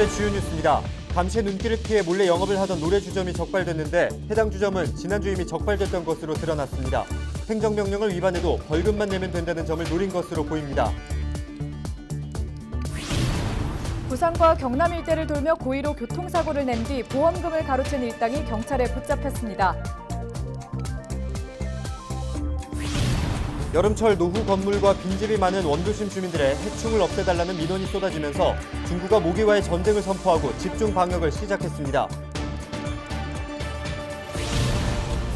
오늘의 주요 뉴스입니다. 감시의 눈길을 피해 몰래 영업을 하던 노래 주점이 적발됐는데 해당 주점은 지난주 이미 적발됐던 것으로 드러났습니다. 행정명령을 위반해도 벌금만 내면 된다는 점을 노린 것으로 보입니다. 부산과 경남 일대를 돌며 고의로 교통사고를 낸 뒤 보험금을 가로챈 일당이 경찰에 붙잡혔습니다. 여름철 노후 건물과 빈집이 많은 원도심 주민들의 해충을 없애달라는 민원이 쏟아지면서 중구가 모기와의 전쟁을 선포하고 집중 방역을 시작했습니다.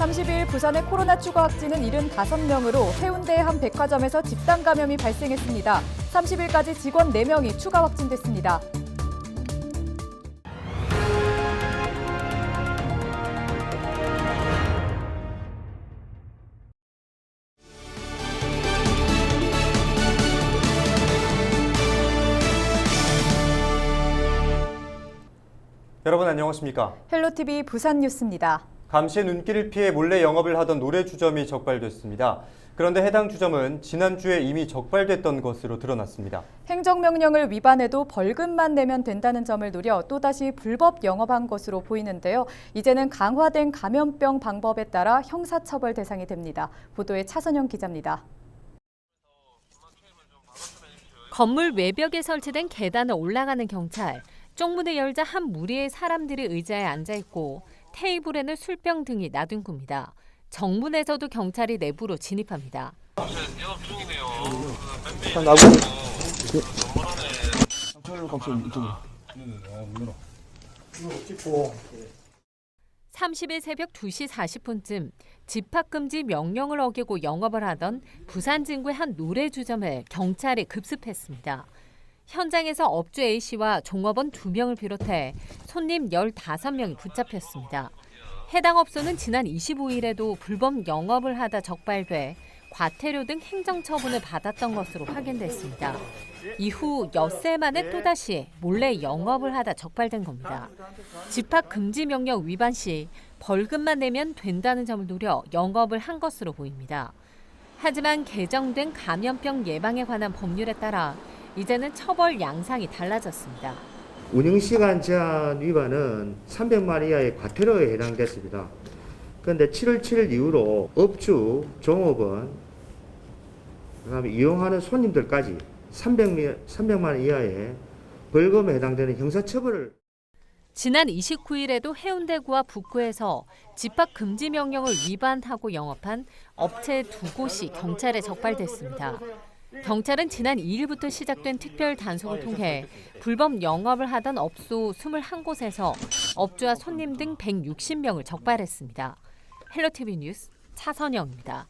30일 부산의 코로나 추가 확진은 75명으로 해운대의 한 백화점에서 집단 감염이 발생했습니다. 30일까지 직원 4명이 추가 확진됐습니다. 여러분 안녕하십니까? 헬로티비 부산 뉴스입니다. 감시의 눈길을 피해 몰래 영업을 하던 노래 주점이 적발됐습니다. 그런데 해당 주점은 지난주에 이미 적발됐던 것으로 드러났습니다. 행정명령을 위반해도 벌금만 내면 된다는 점을 노려 또다시 불법 영업한 것으로 보이는데요. 이제는 강화된 감염병 방법에 따라 형사처벌 대상이 됩니다. 보도에 차선영 기자입니다. 건물 외벽에 설치된 계단을 올라가는 경찰. 쪽문을 열자 한 무리의 사람들이 의자에 앉아있고 테이블에는 술병 등이 놔둔 겁니다. 정문에서도 경찰이 내부로 진입합니다. 나고. 30일 새벽 2시 40분쯤 집합금지 명령을 어기고 영업을 하던 부산 진구의 한 노래 주점을 경찰이 급습했습니다. 현장에서 업주 A씨와 종업원 2명을 비롯해 손님 15명이 붙잡혔습니다. 해당 업소는 지난 25일에도 불법 영업을 하다 적발돼 과태료 등 행정처분을 받았던 것으로 확인됐습니다. 이후 엿새 만에 또다시 몰래 영업을 하다 적발된 겁니다. 집합금지명령 위반 시 벌금만 내면 된다는 점을 노려 영업을 한 것으로 보입니다. 하지만 개정된 감염병 예방에 관한 법률에 따라 이제는 처벌 양상이 달라졌습니다. 운영시간 제한 위반은 300만 이하의 과태료에 해당됐습니다. 그런데 7월 7일 이후로 업주, 종업원, 그다음에 이용하는 손님들까지 300만 이하의 벌금에 해당되는 형사처벌을 지난 29일에도 해운대구와 북구에서 집합금지 명령을 위반하고 영업한 업체 2곳이 경찰에 적발됐습니다. 경찰은 지난 2일부터 시작된 특별 단속을 통해 불법 영업을 하던 업소 21곳에서 업주와 손님 등 160명을 적발했습니다. 헬로티비 뉴스 차선영입니다.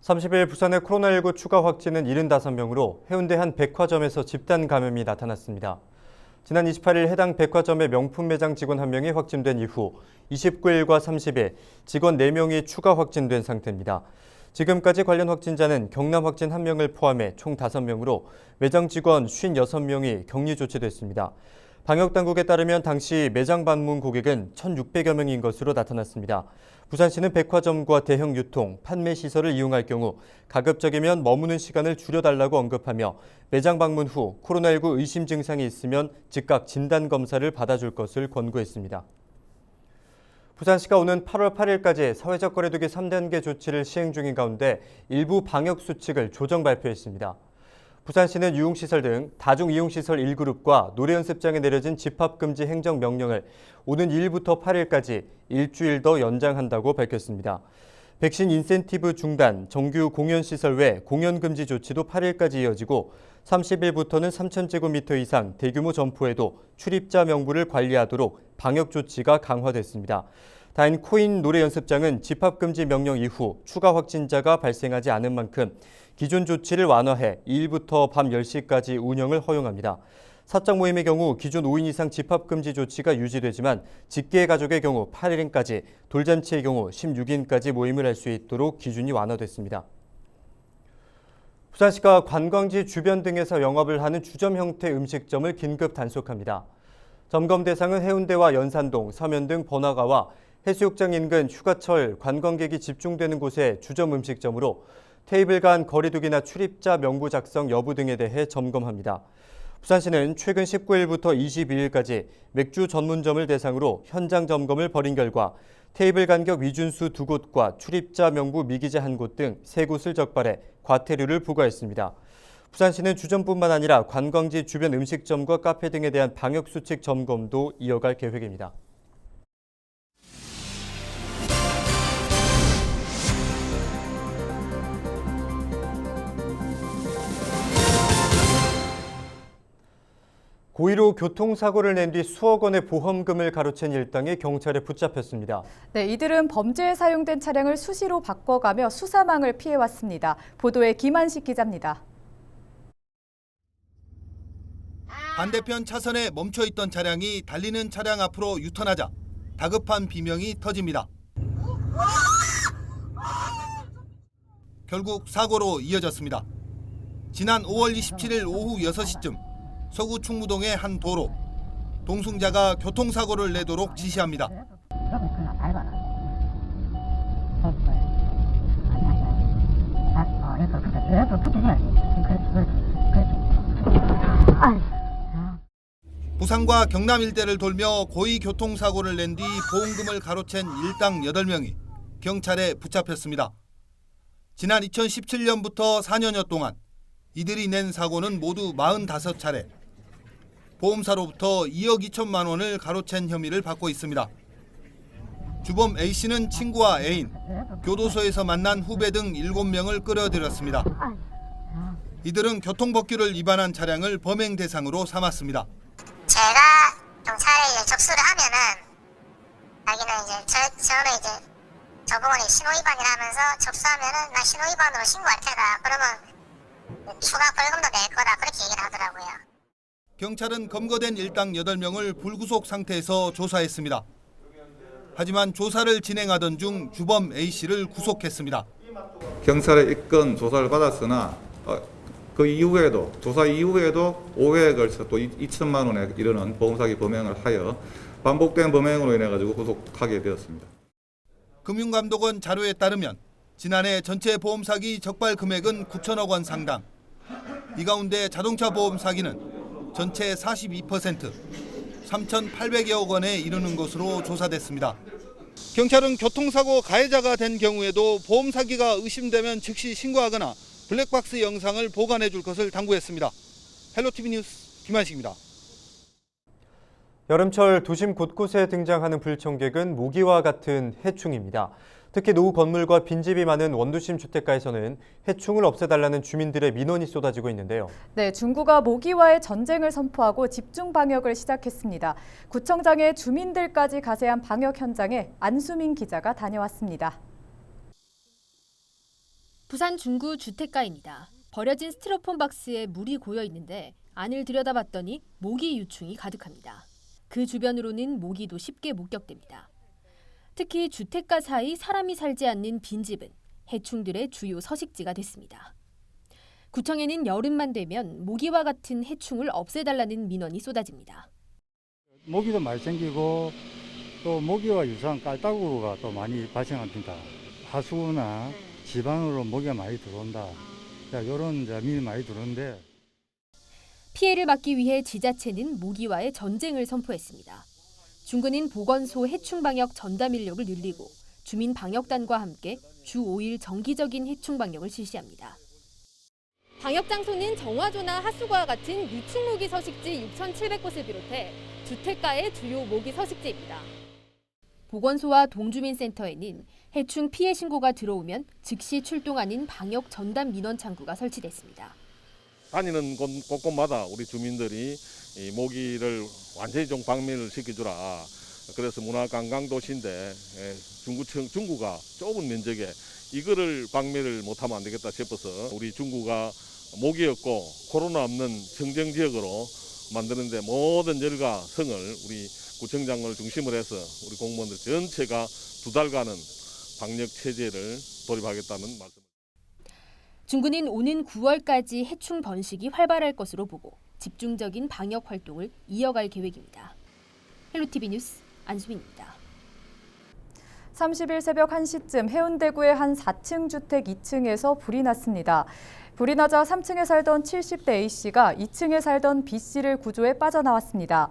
30일 부산의 코로나19 추가 확진은 75명으로 해운대 한 백화점에서 집단 감염이 나타났습니다. 지난 28일 해당 백화점의 명품 매장 직원 1명이 확진된 이후 29일과 30일 직원 4명이 추가 확진된 상태입니다. 지금까지 관련 확진자는 경남 확진 1명을 포함해 총 5명으로 매장 직원 56명이 격리 조치됐습니다. 방역당국에 따르면 당시 매장 방문 고객은 1,600여 명인 것으로 나타났습니다. 부산시는 백화점과 대형 유통, 판매 시설을 이용할 경우 가급적이면 머무는 시간을 줄여달라고 언급하며 매장 방문 후 코로나19 의심 증상이 있으면 즉각 진단검사를 받아줄 것을 권고했습니다. 부산시가 오는 8월 8일까지 사회적 거리두기 3단계 조치를 시행 중인 가운데 일부 방역수칙을 조정 발표했습니다. 부산시는 유흥시설 등 다중이용시설 1그룹과 노래연습장에 내려진 집합금지 행정명령을 오는 2일부터 8일까지 일주일 더 연장한다고 밝혔습니다. 백신 인센티브 중단, 정규 공연시설 외 공연금지 조치도 8일까지 이어지고 30일부터는 3,000제곱미터 이상 대규모 점포에도 출입자 명부를 관리하도록 방역 조치가 강화됐습니다. 다인 코인 노래연습장은 집합금지 명령 이후 추가 확진자가 발생하지 않은 만큼 기존 조치를 완화해 2일부터 밤 10시까지 운영을 허용합니다. 사적 모임의 경우 기존 5인 이상 집합금지 조치가 유지되지만 직계 가족의 경우 8인까지, 돌잔치의 경우 16인까지 모임을 할 수 있도록 기준이 완화됐습니다. 부산시가 관광지 주변 등에서 영업을 하는 주점 형태 음식점을 긴급 단속합니다. 점검 대상은 해운대와 연산동, 서면 등 번화가와 해수욕장 인근 휴가철 관광객이 집중되는 곳의 주점 음식점으로 테이블 간 거리두기나 출입자 명부 작성 여부 등에 대해 점검합니다. 부산시는 최근 19일부터 22일까지 맥주 전문점을 대상으로 현장 점검을 벌인 결과 테이블 간격 위준수 2곳과 출입자 명부 미기재 1곳 등 3곳을 적발해 과태료를 부과했습니다. 부산시는 주점뿐만 아니라 관광지 주변 음식점과 카페 등에 대한 방역수칙 점검도 이어갈 계획입니다. 고의로 교통사고를 낸 뒤 수억 원의 보험금을 가로챈 일당이 경찰에 붙잡혔습니다. 네, 이들은 범죄에 사용된 차량을 수시로 바꿔가며 수사망을 피해왔습니다. 보도에 김한식 기자입니다. 반대편 차선에 멈춰있던 차량이 달리는 차량 앞으로 유턴하자 다급한 비명이 터집니다. 결국 사고로 이어졌습니다. 지난 5월 27일 오후 6시쯤 서구 충무동의 한 도로, 동승자가 교통사고를 내도록 지시합니다. 부산과 경남 일대를 돌며 고의 교통사고를 낸 뒤 보험금을 가로챈 일당 8명이 경찰에 붙잡혔습니다. 지난 2017년부터 4년여 동안 이들이 낸 사고는 모두 45차례. 보험사로부터 2억 2천만 원을 가로챈 혐의를 받고 있습니다. 주범 A씨는 친구와 애인, 교도소에서 만난 후배 등 7명을 끌어들였습니다. 이들은 교통법규를 위반한 차량을 범행 대상으로 삼았습니다. 제가 경찰에 접수를 하면은 자기는 저는 저보고는 신호위반이라 하면서 접수하면은 나 신호위반으로 신고할 테다. 그러면 추가 벌금도 낼 거다. 그렇게 얘기를 하더라고요. 경찰은 검거된 일당 8명을 불구속 상태에서 조사했습니다. 하지만 조사를 진행하던 중 주범 A씨를 구속했습니다. 경찰의 입건 조사를 받았으나 그 이후에도 조사 이후에도 5회에 걸쳐 또 2천만 원에 이르는 보험사기 범행을 하여 반복된 범행으로 인해 가지고 구속하게 되었습니다. 금융감독원 자료에 따르면 지난해 전체 보험사기 적발 금액은 9천억 원 상당. 이 가운데 자동차 보험 사기는 전체 42%, 3,800여억 원에 이르는 것으로 조사됐습니다. 경찰은 교통사고 가해자가 된 경우에도 보험 사기가 의심되면 즉시 신고하거나 블랙박스 영상을 보관해 줄 것을 당부했습니다. 헬로티비 뉴스 김한식입니다. 여름철 도심 곳곳에 등장하는 불청객은 모기와 같은 해충입니다. 특히 노후 건물과 빈집이 많은 원도심 주택가에서는 해충을 없애달라는 주민들의 민원이 쏟아지고 있는데요. 네, 중구가 모기와의 전쟁을 선포하고 집중 방역을 시작했습니다. 구청장의 주민들까지 가세한 방역 현장에 안수민 기자가 다녀왔습니다. 부산 중구 주택가입니다. 버려진 스티로폼 박스에 물이 고여 있는데 안을 들여다봤더니 모기 유충이 가득합니다. 그 주변으로는 모기도 쉽게 목격됩니다. 특히 주택가 사이 사람이 살지 않는 빈집은 해충들의 주요 서식지가 됐습니다. 구청에는 여름만 되면 모기와 같은 해충을 없애달라는 민원이 쏟아집니다. 모기도 많이 생기고 또 모기와 유사한 깔따구가 또 많이 발생합니다. 하수구나 지방으로 모기가 많이 들어온다. 이런 민이 많이 들어오는데 피해를 막기 위해 지자체는 모기와의 전쟁을 선포했습니다. 중구는 보건소 해충 방역 전담 인력을 늘리고 주민 방역단과 함께 주 5일 정기적인 해충 방역을 실시합니다. 방역 장소는 정화조나 하수구와 같은 유충 모기 서식지 6,700곳을 비롯해 주택가의 주요 모기 서식지입니다. 보건소와 동주민센터에는 해충 피해 신고가 들어오면 즉시 출동하는 방역 전담 민원 창구가 설치됐습니다. 다니는 곳곳마다 우리 주민들이 이 모기를 완전히 좀 박멸을 시켜주라. 그래서 문화관광도시인데 중구가 좁은 면적에 이거를 박멸을 못하면 안 되겠다 싶어서 우리 중구가 모기 없고 코로나 없는 청정지역으로 만드는데 모든 열과 성을 우리 구청장을 중심으로 해서 우리 공무원들 전체가 2달간은 방역 체제를 돌입하겠다는 말씀. 중구는 오는 9월까지 해충 번식이 활발할 것으로 보고 집중적인 방역 활동을 이어갈 계획입니다. 헬로티비 뉴스 안수민입니다. 30일 새벽 1시쯤 해운대구의 한 4층 주택 2층에서 불이 났습니다. 불이 나자 3층에 살던 70대 A씨가 2층에 살던 B씨를 구조해 빠져나왔습니다.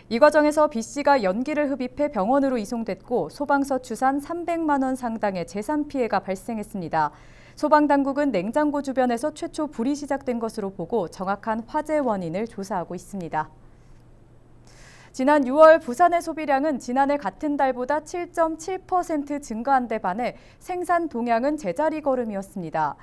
이 과정에서 B씨가 연기를 흡입해 병원으로 이송됐고 소방서 추산 300만 원 상당의 재산 피해가 발생했습니다. 소방당국은 냉장고 주변에서 최초 불이 시작된 것으로 보고 정확한 화재 원인을 조사하고 있습니다. 지난 6월 부산의 소비량은 지난해 같은 달보다 7.7% 증가한 데 반해 생산 동향은 제자리 걸음이었습니다.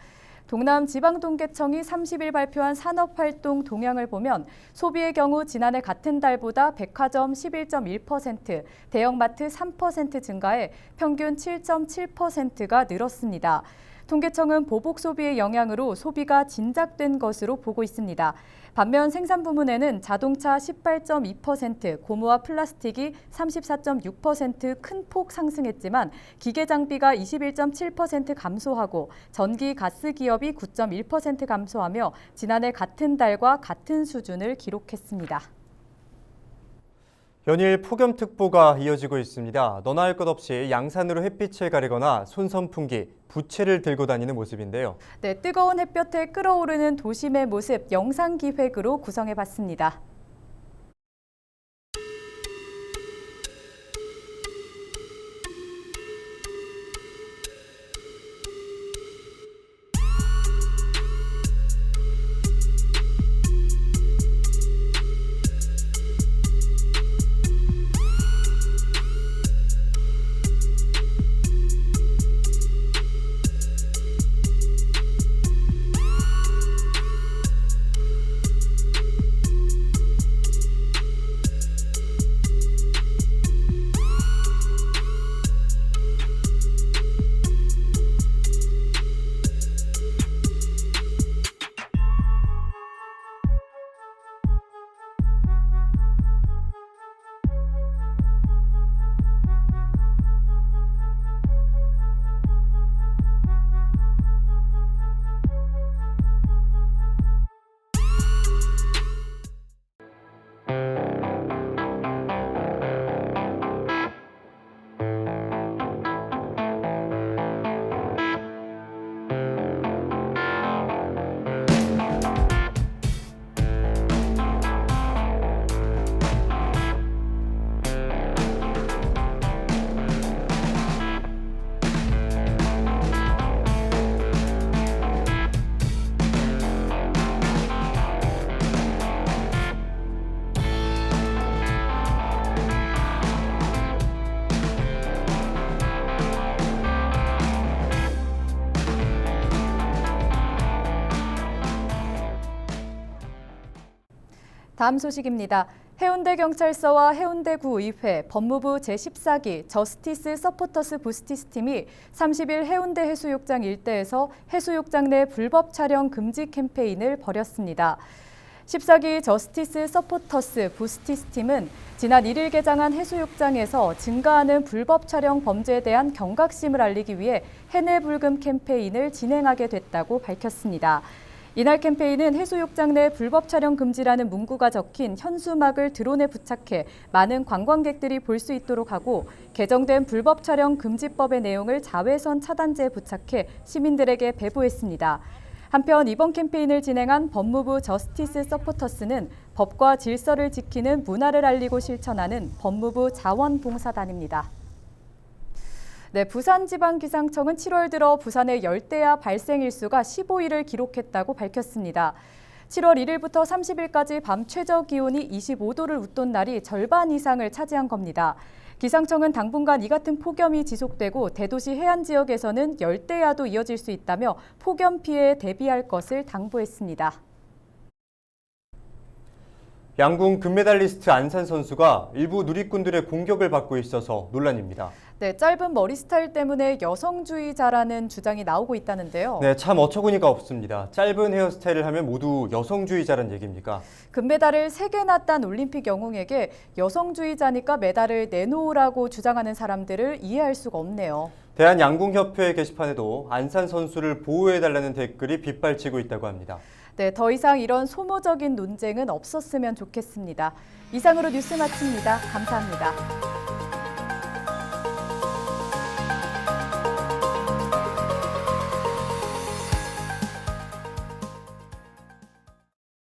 동남지방통계청이 30일 발표한 산업활동 동향을 보면 소비의 경우 지난해 같은 달보다 백화점 11.1%, 대형마트 3% 증가해 평균 7.7%가 늘었습니다. 통계청은 보복 소비의 영향으로 소비가 진작된 것으로 보고 있습니다. 반면 생산 부문에는 자동차 18.2%, 고무와 플라스틱이 34.6% 큰 폭 상승했지만 기계 장비가 21.7% 감소하고 전기 가스 기업이 9.1% 감소하며 지난해 같은 달과 같은 수준을 기록했습니다. 연일 폭염특보가 이어지고 있습니다. 너나 할 것 없이 양산으로 햇빛을 가리거나 손선풍기, 부채를 들고 다니는 모습인데요. 네, 뜨거운 햇볕에 끓어오르는 도심의 모습 영상기획으로 구성해봤습니다. 다음 소식입니다. 해운대경찰서와 해운대구의회, 법무부 제14기 저스티스 서포터스 부스티스 팀이 30일 해운대 해수욕장 일대에서 해수욕장 내 불법 촬영 금지 캠페인을 벌였습니다. 14기 저스티스 서포터스 부스티스 팀은 지난 1일 개장한 해수욕장에서 증가하는 불법 촬영 범죄에 대한 경각심을 알리기 위해 해내 불금 캠페인을 진행하게 됐다고 밝혔습니다. 이날 캠페인은 해수욕장 내 불법 촬영 금지라는 문구가 적힌 현수막을 드론에 부착해 많은 관광객들이 볼 수 있도록 하고 개정된 불법 촬영 금지법의 내용을 자외선 차단제에 부착해 시민들에게 배부했습니다. 한편 이번 캠페인을 진행한 법무부 저스티스 서포터스는 법과 질서를 지키는 문화를 알리고 실천하는 법무부 자원봉사단입니다. 네, 부산지방기상청은 7월 들어 부산의 열대야 발생 일수가 15일을 기록했다고 밝혔습니다. 7월 1일부터 30일까지 밤 최저 기온이 25도를 웃돈 날이 절반 이상을 차지한 겁니다. 기상청은 당분간 이 같은 폭염이 지속되고 대도시 해안 지역에서는 열대야도 이어질 수 있다며 폭염 피해에 대비할 것을 당부했습니다. 양궁 금메달리스트 안산 선수가 일부 누리꾼들의 공격을 받고 있어서 논란입니다. 네, 짧은 머리 스타일 때문에 여성주의자라는 주장이 나오고 있다는데요. 네, 참 어처구니가 없습니다. 짧은 헤어스타일을 하면 모두 여성주의자란 얘기입니까? 금메달을 3개나 딴 올림픽 영웅에게 여성주의자니까 메달을 내놓으라고 주장하는 사람들을 이해할 수가 없네요. 대한양궁협회 게시판에도 안산 선수를 보호해달라는 댓글이 빗발치고 있다고 합니다. 네, 더 이상 이런 소모적인 논쟁은 없었으면 좋겠습니다. 이상으로 뉴스 마칩니다. 감사합니다.